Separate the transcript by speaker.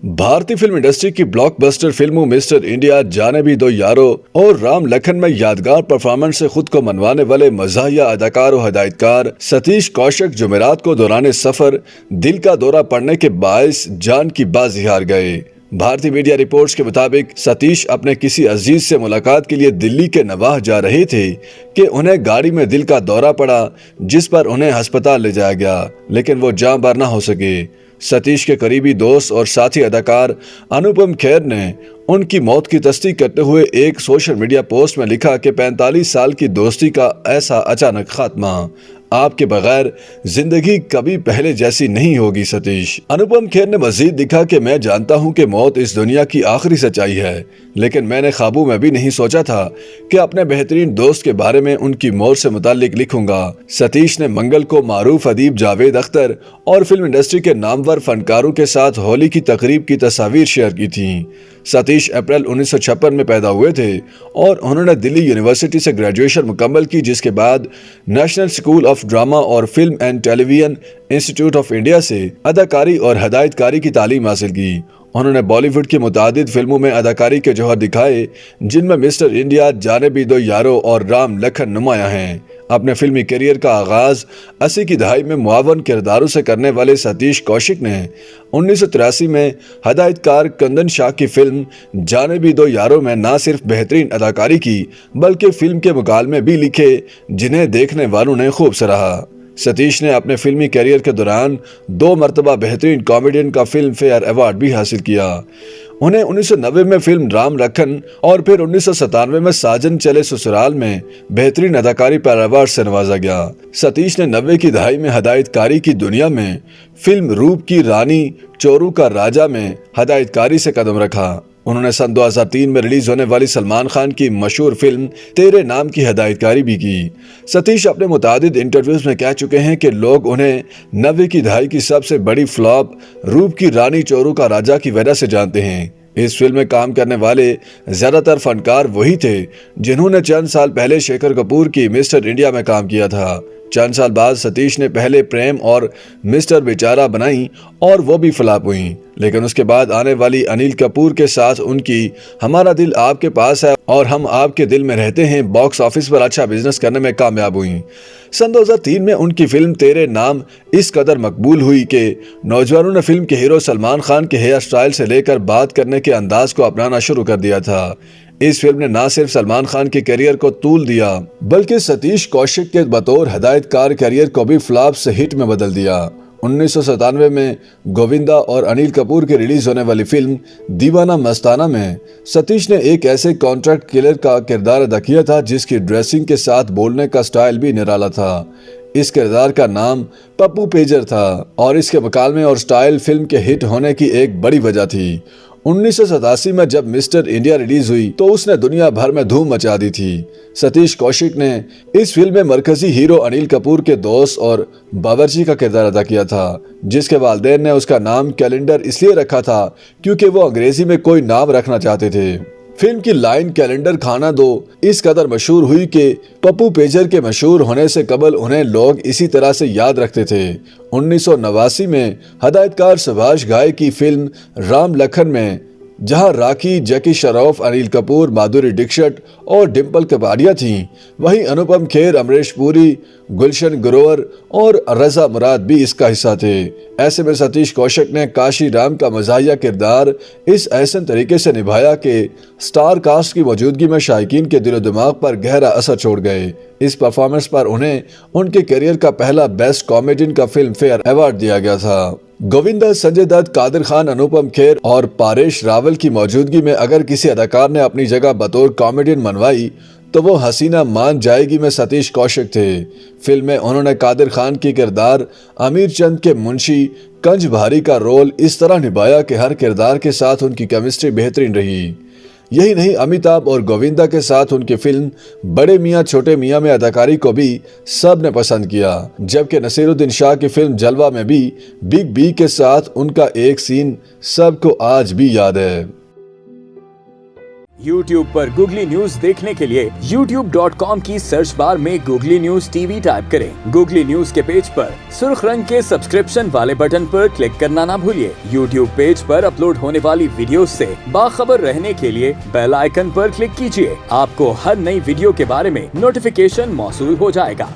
Speaker 1: भारतीय film industry की blockbuster फिल्मों मिस्टर इंडिया, जाने भी दो यारो और राम लखन में यादगार परफॉर्मेंस से खुद को मनवाने वाले मज़ाहिया अदाकार और हिदायतकार सतीश कौशिक जुमेरात को दौरान सफर दिल का दौरा पड़ने के बायस जान की बाजी हार गए। भारतीय मीडिया रिपोर्ट्स के मुताबिक सतीश अपने किसी अजीज से मुलाकात के लिए दिल्ली के नवाह जा रहे थे कि उन्हें गाड़ी में दिल का दौरा पड़ा, जिस पर उन्हें अस्पताल ले जाया गया, लेकिन वो जाँ बार न हो सके। सतीश के करीबी दोस्त और साथी अदाकार अनुपम खेर ने उनकी मौत की तस्दीक करते हुए एक सोशल मीडिया पोस्ट में लिखा कि 45 साल की दोस्ती का ऐसा अचानक खात्मा, आपके बगैर जिंदगी कभी पहले जैसी नहीं होगी सतीश। अनुपम खेर ने मजीद लिखा कि मैं जानता हूं कि मौत इस दुनिया की आखिरी सच्चाई है, लेकिन मैंने ख्वाबों में भी नहीं सोचा था कि अपने बेहतरीन दोस्त के बारे में उनकी मौत से मुताल्लिक लिखूंगा। सतीश ने मंगल को मारूफ अदीब जावेद अख्तर और फिल्म इंडस्ट्री के नामवर फनकारों के साथ होली की तकरीब की तस्वीर शेयर की थी। सतीश अप्रैल 1956 में पैदा हुए थे और उन्होंने दिल्ली यूनिवर्सिटी से ग्रेजुएशन मुकम्मल की, जिसके बाद नेशनल स्कूल ऑफ ड्रामा और film and television institute of India से अदाकारी और हिदायतकारी की तालीम हासिल की। उन्होंने बॉलीवुड की मुतादिद फिल्मों में अदाकारी के जौहर दिखाए, जिनमें मिस्टर इंडिया, जाने भी दो यारो और राम लखन नुमाया हैं। अपने फिल्मी करियर का आगाज 80 की दहाई में मुआवन किरदारों से करने वाले सतीश कौशिक ने 1983 में हिदायतकार कंदन शाह की फिल्म जाने भी दो यारों में न सिर्फ बेहतरीन अदाकारी की, बल्कि फिल्म के मुकालमे भी लिखे, जिन्हें देखने वालों ने खूब सराहा। सतीश ने अपने फिल्मी करियर के दौरान 2 मरतबा बेहतरीन कॉमेडियन का फिल्म फेयर अवार्ड भी हासिल किया। उन्हें 1990 में फिल्म राम लखन और फिर 1997 में साजन चले ससुराल में बेहतरीन अदाकारी पर अवार्ड से नवाजा गया। सतीश ने 90 की दहाई में हिदायतकारी की दुनिया में फिल्म रूप की रानी, चोरू का राजा में हिदायतकारी से कदम रखा। उन्होंने सन 2003 में रिलीज होने वाली सलमान खान की मशहूर फिल्म तेरे नाम की हिदायतकारी भी की। सतीश अपने मुतादिद इंटरव्यूज में कह चुके हैं कि लोग उन्हें 90 की दहाई की सबसे बड़ी फ्लॉप रूप की रानी, चोरू का राजा की वजह से जानते हैं। इस फिल्म में काम करने वाले ज्यादातर फनकार वही थे जिन्होंने चंद साल पहले शेखर कपूर की मिस्टर इंडिया में काम किया था। चंद साल बाद सतीश ने पहले प्रेम और मिस्टर बेचारा बनाई और वो भी फ्लॉप हुई, लेकिन उसके बाद आने वाली अनिल कपूर के साथ उनकी हमारा दिल आपके पास है और हम आपके दिल में रहते हैं बॉक्स ऑफिस पर अच्छा बिजनेस करने में कामयाब हुई। सन 2003 में उनकी फिल्म तेरे नाम इस कदर मकबूल हुई कि नौजवानों ने फिल्म के हीरो सलमान खान के हेयर स्टाइल से लेकर बात करने के अंदाज को अपनाना शुरू कर दिया था। इस फिल्म ने न सिर्फ सलमान खान के करियर को तूल दिया, बल्कि सतीश कौशिक के बतौर हिदायतकार करियर को भी फ्लॉप से हिट में बदल दिया। 1997 में गोविंदा और अनिल कपूर की रिलीज होने वाली फिल्म दीवाना मस्ताना में सतीश ने एक ऐसे कॉन्ट्रैक्ट किलर का किरदार अदा किया था जिसकी ड्रेसिंग के साथ बोलने का स्टाइल भी निराला था। इस किरदार का नाम पप्पू पेजर था और इसके मुकालमे और स्टाइल फिल्म के हिट होने की एक बड़ी वजह थी। 1987 में जब मिस्टर इंडिया रिलीज हुई तो उसने दुनिया भर में धूम मचा दी थी। सतीश कौशिक ने इस फिल्म में मरकजी हीरो अनिल कपूर के दोस्त और बावर्ची का किरदार अदा किया था, जिसके वालिदैन ने उसका नाम कैलेंडर इसलिए रखा था क्योंकि वो अंग्रेजी में कोई नाम रखना चाहते थे। फिल्म की लाइन कैलेंडर खाना दो इस कदर मशहूर हुई कि पप्पू पेजर के मशहूर होने से कबल उन्हें लोग इसी तरह से याद रखते थे। 1989 में हिदायतकार सुभाष घाई की फिल्म राम लखन में जहां राखी, जैकी श्रॉफ, अनिल कपूर, माधुरी दीक्षित और डिम्पल कपाड़िया थीं, वहीं अनुपम खेर, अमरीश पुरी, गुलशन ग्रोवर और रजा मुराद भी इसका हिस्सा थे। ऐसे में सतीश कौशिक ने काशी राम का मज़ाहिया किरदार इस ऐसन तरीके से निभाया कि स्टार कास्ट की मौजूदगी में शायकीन के दिलो दिमाग पर गहरा असर छोड़ गए। इस परफॉर्मेंस पर उन्हें उनके करियर का पहला बेस्ट कॉमेडियन का फिल्म फेयर अवार्ड दिया गया था। गोविंदा, संजय दत्त, कादिर खान, अनुपम खेर और पारेश रावल की मौजूदगी में अगर किसी अदाकार ने अपनी जगह बतौर कॉमेडियन मनवाई तो वो हसीना मान जाएगी में सतीश कौशिक थे। फिल्म में उन्होंने कादिर खान की किरदार अमीर चंद के मुंशी कंज भारी का रोल इस तरह निभाया कि हर किरदार के साथ उनकी केमिस्ट्री बेहतरीन रही। यही नहीं, अमिताभ और गोविंदा के साथ उनकी फिल्म बड़े मियाँ छोटे मियाँ में अदाकारी को भी सब ने पसंद किया, जबकि नसीरुद्दीन शाह की फिल्म जलवा में भी बिग बी के साथ उनका एक सीन सबको आज भी याद है।
Speaker 2: YouTube पर गूगली न्यूज देखने के लिए youtube.com की सर्च बार में गूगली न्यूज टीवी टाइप करें। गूगली न्यूज के पेज पर सुर्ख रंग के सब्सक्रिप्शन वाले बटन पर क्लिक करना ना भूलिए। YouTube पेज पर अपलोड होने वाली वीडियो से बाखबर रहने के लिए बेल आइकन पर क्लिक कीजिए। आपको हर नई वीडियो के बारे में नोटिफिकेशन मौसूल हो जाएगा।